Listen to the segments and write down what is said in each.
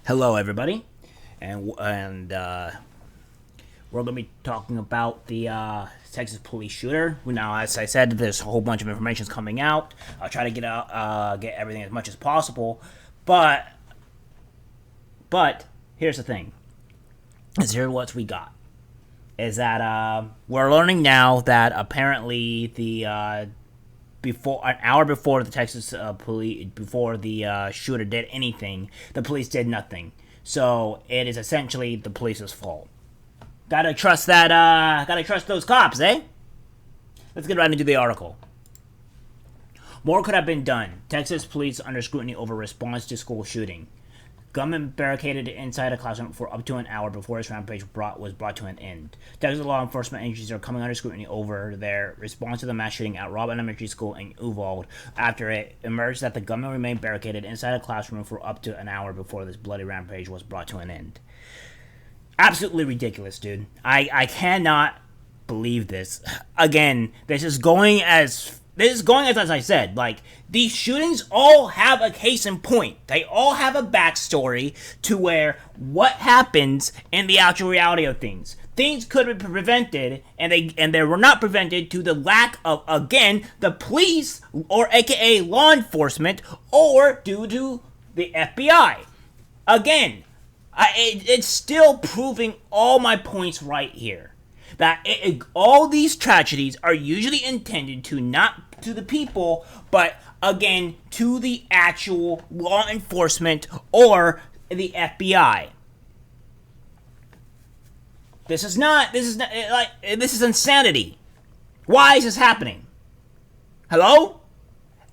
Hello, everybody, and we're gonna be talking about the Texas police shooter. Now, as I said, there's a whole bunch of information coming out. I'll try to get everything as much as possible, but here's the thing: here's what we got. Is that we're learning now that apparently the before an hour before the Texas police before the shooter did anything, the police did nothing. So it is essentially the police's fault. Gotta trust that. Gotta trust those cops, eh? Let's get right into the article. More could have been done. Texas police under scrutiny over response to school shooting. Gunmen barricaded inside a classroom for up to an hour before this rampage was brought to an end. Texas law enforcement agencies are coming under scrutiny over their response to the mass shooting at Robb Elementary School in Uvalde after it emerged that the gunmen remained barricaded inside a classroom for up to an hour before this bloody rampage was brought to an end. Absolutely ridiculous, dude. I cannot believe this. Again, this is going as I said. Like, these shootings all have a case in point. They all have a backstory to where what happens in the actual reality of things. Things could have been prevented, and they were not prevented to the lack of, again, the police, or aka law enforcement, or due to the FBI. Again, it's still proving all my points right here. That all these tragedies are usually intended to not to the people, but again to the actual law enforcement or the FBI. This is insanity. Why is this happening? Hello?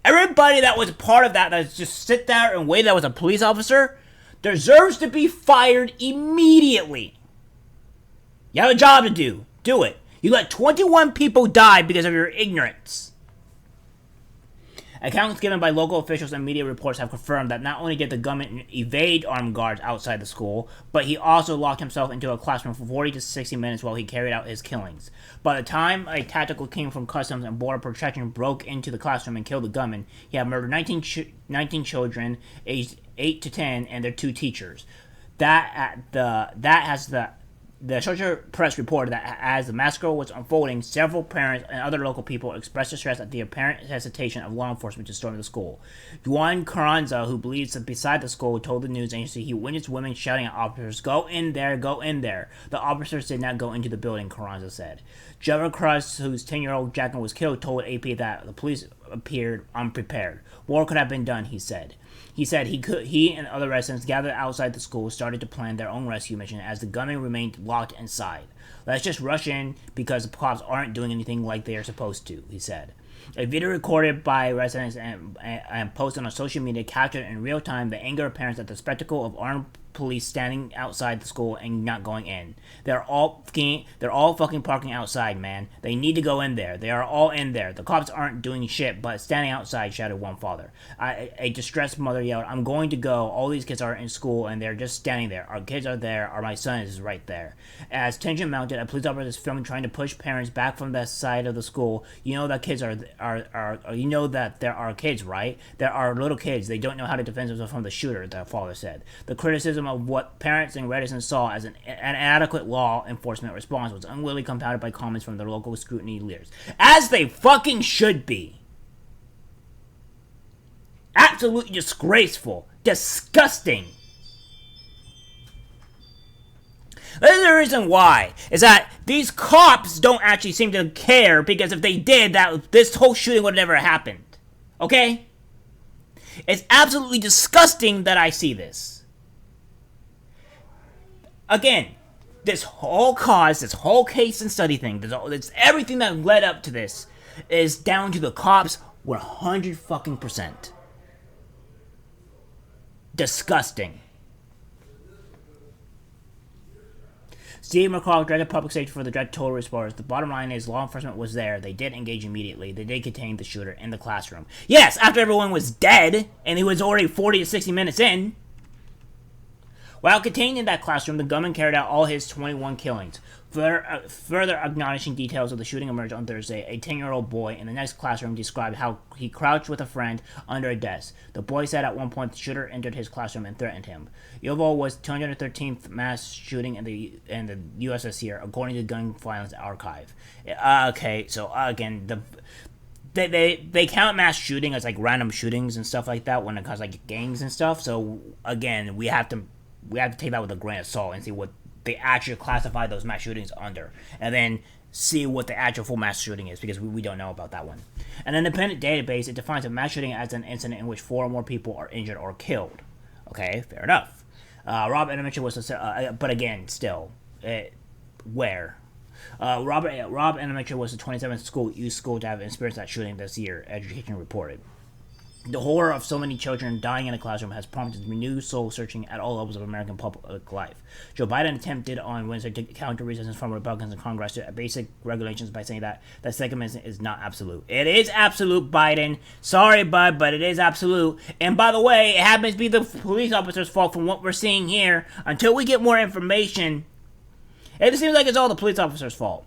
Everybody that was part of that just sit there and wait that was a police officer deserves to be fired immediately. You have a job to do. Do it. You let 21 people die because of your ignorance. Accounts given by local officials and media reports have confirmed that not only did the gunman evade armed guards outside the school, but he also locked himself into a classroom for 40 to 60 minutes while he carried out his killings. By the time a tactical team from Customs and Border Protection broke into the classroom and killed the gunman, he had murdered 19 children aged 8 to 10 and their 2 teachers. The Associated Press reported that as the massacre was unfolding, several parents and other local people expressed distress at the apparent hesitation of law enforcement to storm the school. Juan Carranza, who believes that beside the school, told the news agency he witnessed women shouting at officers, "Go in there, go in there." The officers did not go into the building, Carranza said. Trevor Cruz, whose 10-year-old Jacqueline was killed, told AP that the police appeared unprepared. More could have been done, he said. He and other residents gathered outside the school started to plan their own rescue mission as the gunmen remained locked inside. "Let's just rush in because the cops aren't doing anything like they are supposed to," he said. A video recorded by residents and posted on social media captured in real time the anger of parents at the spectacle of armed police standing outside the school and not going in. They're all fucking parking outside, man. They need to go in there. They are all in there. The cops aren't doing shit, but standing outside, shouted one father. A distressed mother yelled, "I'm going to go. All these kids are in school and they're just standing there. Our kids are there. My son is right there." As tension mounted, a police officer is filmed trying to push parents back from the side of the school. "You know that kids are you know that there are kids, right? There are little kids. They don't know how to defend themselves from the shooter," the father said. The criticism of what parents and residents saw as an inadequate law enforcement response was unwillingly compounded by comments from the local scrutiny leaders. As they fucking should be. Absolutely disgraceful. Disgusting. This is the reason why, is that these cops don't actually seem to care, because if they did, this whole shooting would have never happened. Okay? It's absolutely disgusting that I see this. Again, this whole case and study thing, it's everything that led up to this is down to the cops 100%. Disgusting. Steve McCall, director of public safety for the Dread Total Response. The bottom line is law enforcement was there. They did engage immediately. They did contain the shooter in the classroom. Yes, after everyone was dead and he was already 40 to 60 minutes in. While contained in that classroom, the gunman carried out all his 21 killings. Further acknowledging details of the shooting emerged on Thursday. A 10-year-old boy in the next classroom described how he crouched with a friend under a desk. The boy said at one point the shooter entered his classroom and threatened him. Yovo was 213th mass shooting in the U.S. this year, according to the Gun Violence Archive. Okay, so again, they count mass shooting as like random shootings and stuff like that when it comes like gangs and stuff. So again, we have to take that with a grain of salt and see what they actually classify those mass shootings under, and then see what the actual full mass shooting is, because we don't know about that one. An independent database, it defines a mass shooting as an incident in which 4 or more people are injured or killed. Okay, fair enough. Rob Elementary was, but again, still, where? Rob Elementary was the 27th youth school to have experienced that shooting this year, Education reported. The horror of so many children dying in a classroom has prompted renewed soul searching at all levels of American public life. Joe Biden attempted on Wednesday to counter resistance from Republicans in Congress to basic regulations by saying that the Second Amendment is not absolute. It is absolute, Biden. Sorry, bud, but it is absolute. And by the way, it happens to be the police officers' fault from what we're seeing here. Until we get more information, it seems like it's all the police officers' fault.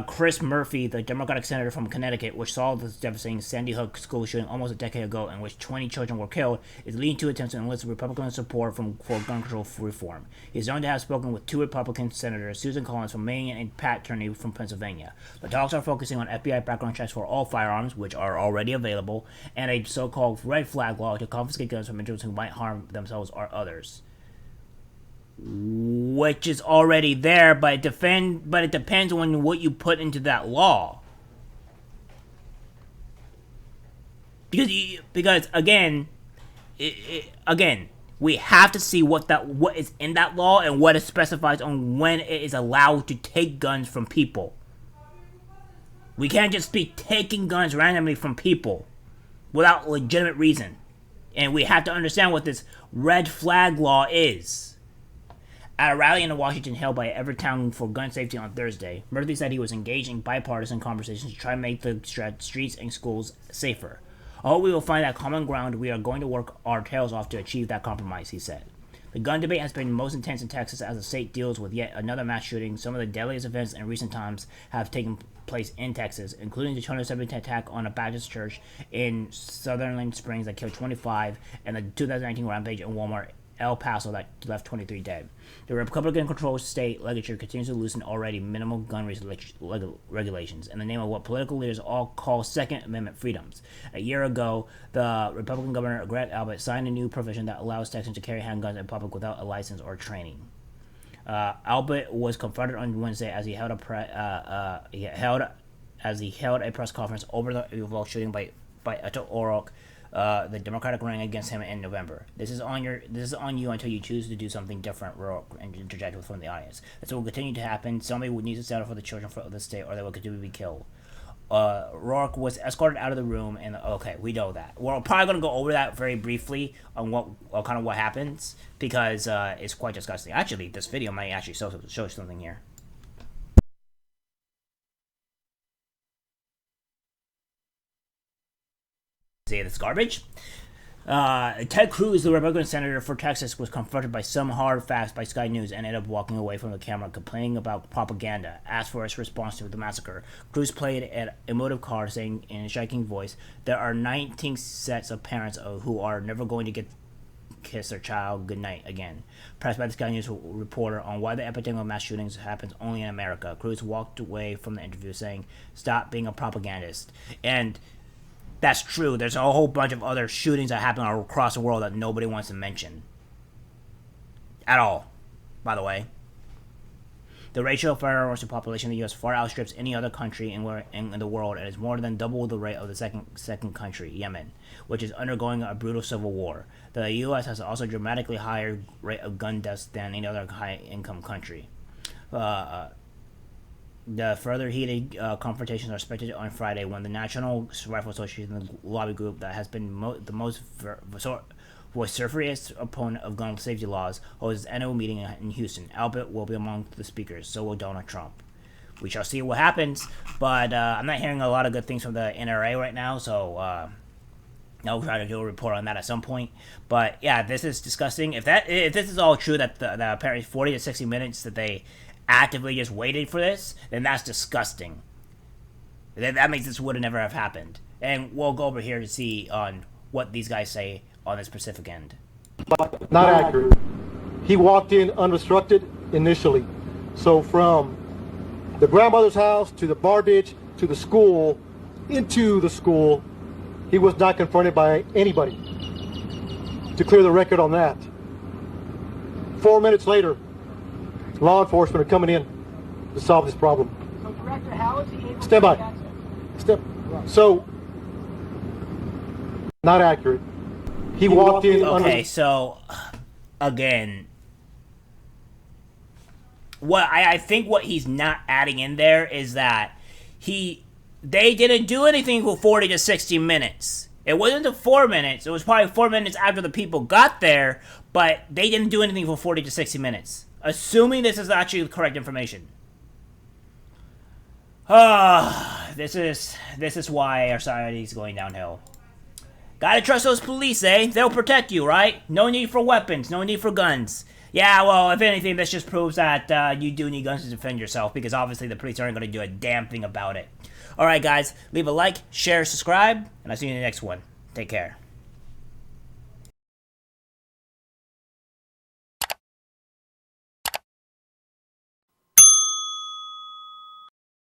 Chris Murphy, the Democratic senator from Connecticut, which saw the devastating Sandy Hook school shooting almost a decade ago, in which 20 children were killed, is leading to attempts to enlist Republican support for gun control reform. He is known to have spoken with 2 Republican senators, Susan Collins from Maine and Pat Turney from Pennsylvania. The talks are focusing on FBI background checks for all firearms, which are already available, and a so-called red flag law to confiscate guns from individuals who might harm themselves or others. Which is already there, but it depends on what you put into that law. Because again, we have to see what is in that law and what it specifies on when it is allowed to take guns from people. We can't just be taking guns randomly from people without legitimate reason. And we have to understand what this red flag law is. At a rally in Washington held by Evertown for Gun Safety on Thursday, Murphy said he was engaged in bipartisan conversations to try to make the streets and schools safer. I hope we will find that common ground. We are going to work our tails off to achieve that compromise, he said. The gun debate has been most intense in Texas as the state deals with yet another mass shooting. Some of the deadliest events in recent times have taken place in Texas, including the 2017 attack on a Baptist church in Sutherland Springs that killed 25, and the 2019 rampage in Walmart, El Paso, that left 23 dead. The Republican-controlled state legislature continues to loosen already minimal gun regulations in the name of what political leaders all call Second Amendment freedoms. A year ago, the Republican governor Greg Abbott signed a new provision that allows Texans to carry handguns in public without a license or training. Abbott was confronted on Wednesday as he held a press conference over the Uvalde shooting by Beto O'Rourke, the Democratic running against him in November. This is on you until you choose to do something different, Rourke interjected from the audience. This will continue to happen. Somebody would need to stand up for the children of the state, or they will continue to be killed. Rourke was escorted out of the room, and okay, we know that. We're probably going to go over that very briefly on what happens, because it's quite disgusting. Actually, this video might actually show something here. Say this garbage. Ted Cruz, the Republican senator for Texas, was confronted by some hard facts by Sky News and ended up walking away from the camera, complaining about propaganda. Asked for his response to the massacre, Cruz played an emotive card, saying in a striking voice, "There are 19 sets of parents who are never going to kiss their child goodnight again." Pressed by the Sky News reporter on why the epidemic of mass shootings happens only in America, Cruz walked away from the interview saying, "Stop being a propagandist." And that's true. There's a whole bunch of other shootings that happen across the world that nobody wants to mention. At all, by the way. The ratio of firearms to population in the U.S. far outstrips any other country in the world, and is more than double the rate of the second country, Yemen, which is undergoing a brutal civil war. The U.S. has also a dramatically higher rate of gun deaths than any other high-income country. The further heated confrontations are expected on Friday, when the National Rifle Association, the lobby group that has been the most vociferous opponent of gun safety laws, holds its annual meeting in Houston. Abbott will be among the speakers, so will Donald Trump. We shall see what happens, but I'm not hearing a lot of good things from the NRA right now, so I'll try to do a report on that at some point. But yeah, this is disgusting. If this is all true, that the apparently 40 to 60 minutes that they actively just waited for this, then that's disgusting. That means this would have never have happened. And we'll go over here to see on what these guys say on this Pacific end. Not accurate. He walked in unobstructed initially. So from the grandmother's house to the bar ditch to the school, into the school, he was not confronted by anybody. To clear the record on that. 4 minutes later, law enforcement are coming in to solve this problem. So, Director, how is he able Stand by. to So, not accurate. He walked in. Okay, so again, what I think what he's not adding in there is that they didn't do anything for 40 to 60 minutes. It wasn't the 4 minutes. It was probably 4 minutes after the people got there, but they didn't do anything for 40 to 60 minutes. Assuming this is actually the correct information. This is why our society is going downhill. Gotta trust those police, eh? They'll protect you, right? No need for weapons, no need for guns. Yeah, well, if anything, this just proves that you do need guns to defend yourself, because obviously the police aren't going to do a damn thing about it. Alright, guys, leave a like, share, subscribe, and I'll see you in the next one. Take care.